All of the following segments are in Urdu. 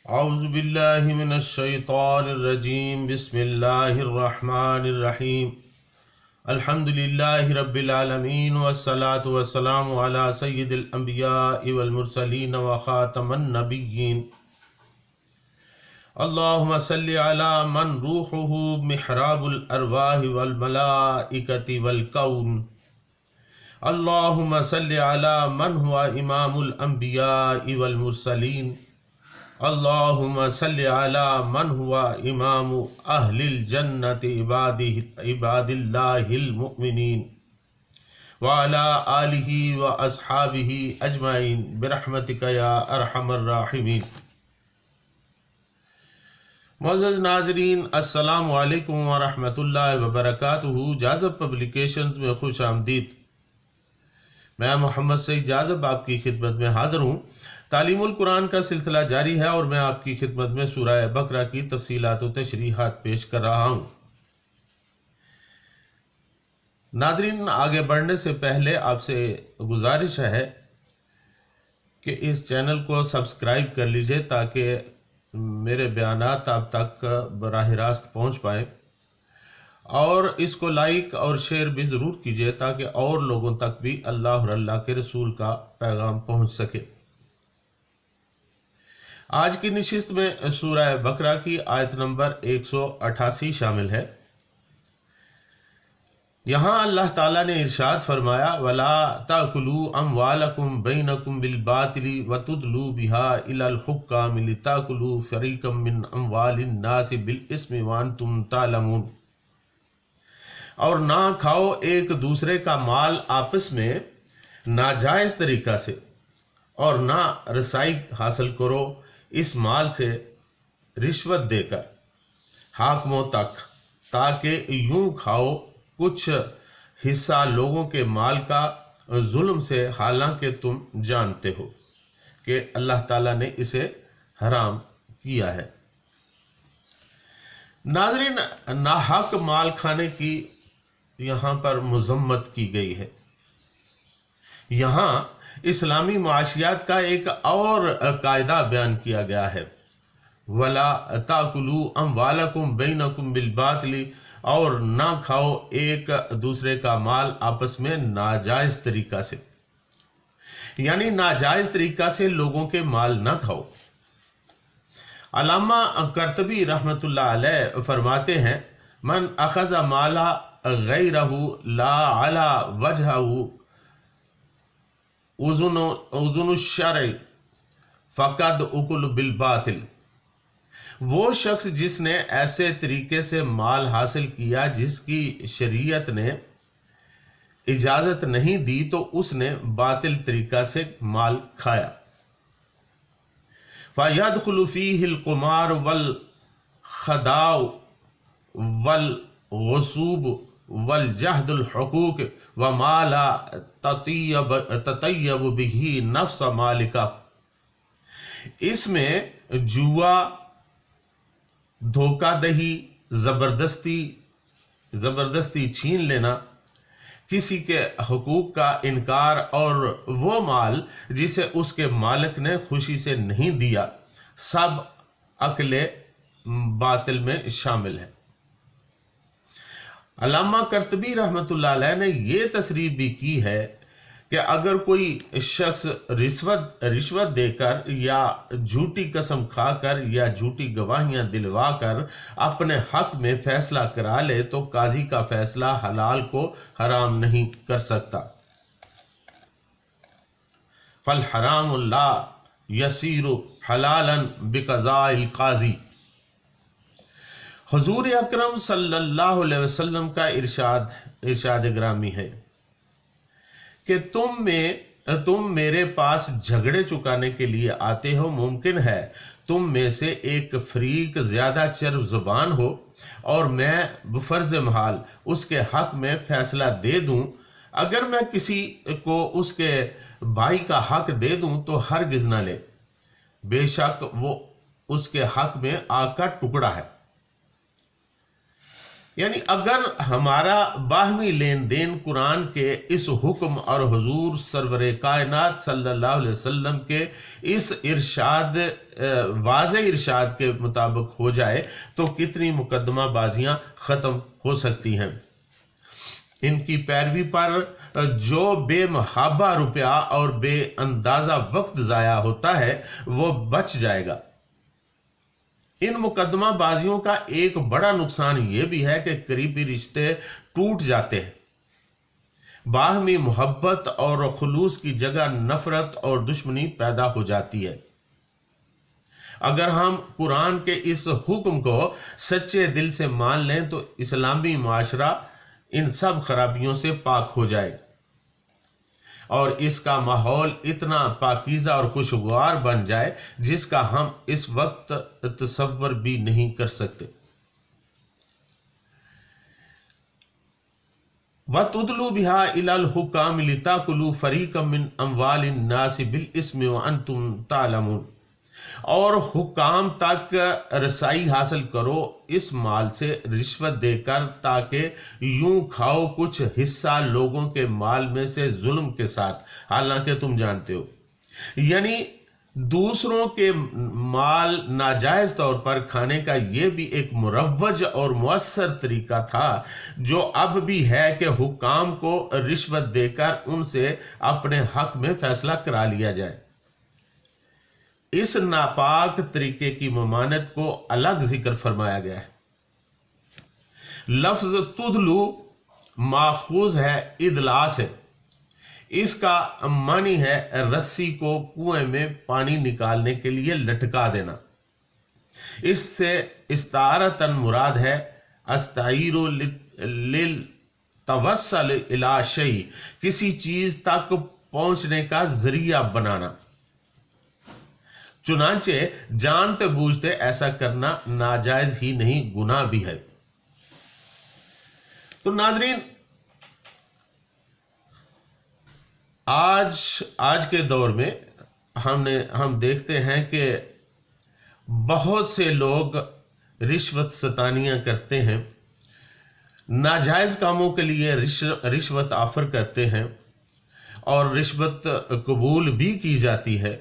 اعوذ باللہ من الشیطان الرجیم بسم اللہ الرحمن الرحیم الحمد للہ رب العالمین والصلاة والسلام علی سید الانبیاء والمرسلین وخاتم النبیین اللہم صلی علی من روحہ محراب الارواح والملائکۃ والکون اللہم صلی علی من ہوا امام الانبیاء والمرسلین اللہم صلی علی من ہوا امام اہل الجنت عباد اللہ المؤمنین وعلی آلہ واصحابہ اجمعین برحمتک یا ارحم الراحمین۔ معزز ناظرین، السلام علیکم ورحمۃ اللہ وبرکاتہ۔ جاذب پبلیکیشنز میں خوش آمدید۔ میں محمد سعید جاذب آپ کی خدمت میں حاضر ہوں۔ تعلیم القرآن کا سلسلہ جاری ہے اور میں آپ کی خدمت میں سورہ بقرہ کی تفصیلات و تشریحات پیش کر رہا ہوں۔ ناظرین، آگے بڑھنے سے پہلے آپ سے گزارش ہے کہ اس چینل کو سبسکرائب کر لیجئے تاکہ میرے بیانات آپ تک براہ راست پہنچ پائیں، اور اس کو لائک اور شیئر بھی ضرور کیجئے تاکہ اور لوگوں تک بھی اللہ اور اللہ کے رسول کا پیغام پہنچ سکے۔ آج کی نشست میں سورہ بقرہ کی آیت نمبر 188 شامل ہے۔ یہاں اللہ تعالیٰ نے ارشاد فرمایا وَلَا تَأْكُلُوا أَمْوَالَكُمْ بَيْنَكُمْ بِالْبَاطِلِ وَتُدْلُوا بِهَا إِلَى الْحُكَّامِ لِتَأْكُلُوا فَرِيقًا مِّنْ أَمْوَالِ النَّاسِ بِالْإِثْمِ وَأَنْتُمْ تَعْلَمُونَ۔ اور نہ کھاؤ ایک دوسرے کا مال آپس میں ناجائز طریقہ سے، اور نہ رسائی حاصل کرو اس مال سے رشوت دے کر حاکموں تک، تاکہ یوں کھاؤ کچھ حصہ لوگوں کے مال کا ظلم سے، حالانکہ تم جانتے ہو کہ اللہ تعالیٰ نے اسے حرام کیا ہے۔ ناظرین، ناحق مال کھانے کی یہاں پر مذمت کی گئی ہے۔ یہاں اسلامی معاشیات کا ایک اور قاعدہ بیان کیا گیا ہے، وَلَا تَأْكُلُوا أَمْوَالَكُمْ بَيْنَكُمْ بِالْبَاطِلِ، اور نہ کھاؤ ایک دوسرے کا مال آپس میں ناجائز طریقہ سے، یعنی ناجائز طریقہ سے لوگوں کے مال نہ کھاؤ۔ علامہ قرطبی رحمۃ اللہ علیہ فرماتے ہیں من اخذ مالا غیرہ لا علی وجہہ اذن الشرع فقد اکل بالباطل۔ وہ شخص جس نے ایسے طریقے سے مال حاصل کیا جس کی شریعت نے اجازت نہیں دی تو اس نے باطل طریقہ سے مال کھایا۔ فَيَدْخُلُ فِيهِ الْقُمَارُ وَالْخَدَاعُ وَالْغُصُوبُ وَالْجَحْدُ الْحُقُوقِ وَمَا لَا تَطَيَّبُ بِهِ نَفْسَ مَالِكَ۔ اس میں جوا، دھوکہ دہی، زبردستی چھین لینا، کسی کے حقوق کا انکار، اور وہ مال جسے اس کے مالک نے خوشی سے نہیں دیا، سب اکل باطل میں شامل ہے۔ علامہ قرطبی رحمۃ اللہ علیہ نے یہ تصریح بھی کی ہے کہ اگر کوئی شخص رشوت دے کر یا جھوٹی قسم کھا کر یا جھوٹی گواہیاں دلوا کر اپنے حق میں فیصلہ کرا لے تو قاضی کا فیصلہ حلال کو حرام نہیں کر سکتا۔ فالحرام لا یصیر حلالا بقضاء القاضی۔ حضور اکرم صلی اللہ علیہ وسلم کا ارشاد گرامی ہے کہ تم میرے پاس جھگڑے چکانے کے لیے آتے ہو، ممکن ہے تم میں سے ایک فریق زیادہ چرب زبان ہو اور میں بفرض محال اس کے حق میں فیصلہ دے دوں۔ اگر میں کسی کو اس کے بھائی کا حق دے دوں تو ہرگز نہ لے، بے شک وہ اس کے حق میں آگ کا ٹکڑا ہے۔ یعنی اگر ہمارا باہمی لین دین قرآن کے اس حکم اور حضور سرور کائنات صلی اللہ علیہ وسلم کے اس ارشاد واضح ارشاد کے مطابق ہو جائے تو کتنی مقدمہ بازیاں ختم ہو سکتی ہیں۔ ان کی پیروی پر جو بے محابہ روپیہ اور بے اندازہ وقت ضائع ہوتا ہے وہ بچ جائے گا۔ ان مقدمہ بازیوں کا ایک بڑا نقصان یہ بھی ہے کہ قریبی رشتے ٹوٹ جاتے ہیں، باہمی محبت اور خلوص کی جگہ نفرت اور دشمنی پیدا ہو جاتی ہے۔ اگر ہم قرآن کے اس حکم کو سچے دل سے مان لیں تو اسلامی معاشرہ ان سب خرابیوں سے پاک ہو جائے گا اور اس کا ماحول اتنا پاکیزہ اور خوشگوار بن جائے جس کا ہم اس وقت تصور بھی نہیں کر سکتے۔ وَتُدْلُوا بِهَا إِلَى الْحُكَامِ لِتَأْكُلُوا فَرِيقًا مِّنْ أَمْوَالِ النَّاسِ بِالْإِثْمِ وَأَنْتُمْ تَعْلَمُونَ، اور حکام تک رسائی حاصل کرو اس مال سے رشوت دے کر تاکہ یوں کھاؤ کچھ حصہ لوگوں کے مال میں سے ظلم کے ساتھ، حالانکہ تم جانتے ہو۔ یعنی دوسروں کے مال ناجائز طور پر کھانے کا یہ بھی ایک مروج اور مؤثر طریقہ تھا جو اب بھی ہے کہ حکام کو رشوت دے کر ان سے اپنے حق میں فیصلہ کرا لیا جائے۔ اس ناپاک طریقے کی ممانعت کو الگ ذکر فرمایا گیا ہے۔ لفظ تدلو ماخوذ ہے ادلا سے، اس کا معنی ہے رسی کو کنویں میں پانی نکالنے کے لیے لٹکا دینا۔ اس سے استعارتاً مراد ہے استعیر للتوصل الی شیء، کسی چیز تک پہنچنے کا ذریعہ بنانا۔ چنانچہ جانتے بوجھتے ایسا کرنا ناجائز ہی نہیں، گناہ بھی ہے۔ تو ناظرین، آج کے دور میں ہم دیکھتے ہیں کہ بہت سے لوگ رشوت ستانیاں کرتے ہیں، ناجائز کاموں کے لیے رشوت آفر کرتے ہیں اور رشوت قبول بھی کی جاتی ہے۔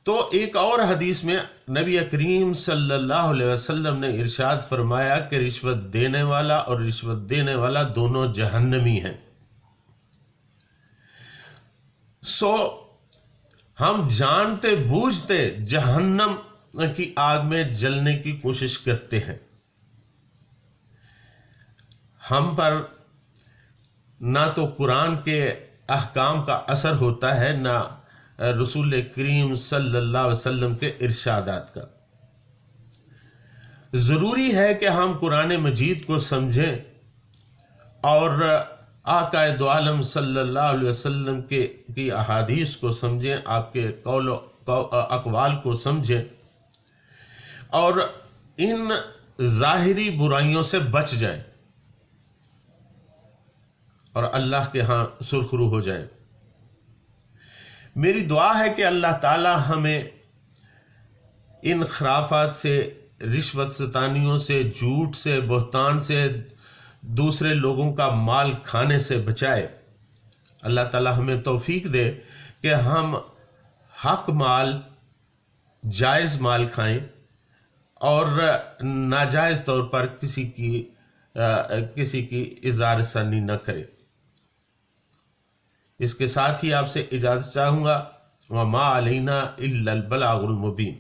تو ایک اور حدیث میں نبی کریم صلی اللہ علیہ وسلم نے ارشاد فرمایا کہ رشوت دینے والا اور رشوت دینے والا دونوں جہنمی ہیں۔ سو ہم جانتے بوجھتے جہنم کی آگ میں جلنے کی کوشش کرتے ہیں۔ ہم پر نہ تو قرآن کے احکام کا اثر ہوتا ہے، نہ رسول کریم صلی اللہ علیہ وسلم کے ارشادات کا۔ ضروری ہے کہ ہم قرآن مجید کو سمجھیں اور آقا دو عالم صلی اللہ علیہ وسلم کی احادیث کو سمجھیں، آپ کے قول و اقوال کو سمجھیں اور ان ظاہری برائیوں سے بچ جائیں اور اللہ کے ہاں سرخرو ہو جائیں۔ میری دعا ہے کہ اللہ تعالی ہمیں ان خرافات سے، رشوت ستانیوں سے، جھوٹ سے، بہتان سے، دوسرے لوگوں کا مال کھانے سے بچائے۔ اللہ تعالی ہمیں توفیق دے کہ ہم حق مال، جائز مال کھائیں اور ناجائز طور پر کسی کی اظہار ثانی نہ کریں۔ اس کے ساتھ ہی آپ سے اجازت چاہوں گا۔ وما علینا الا البلاغ المبین۔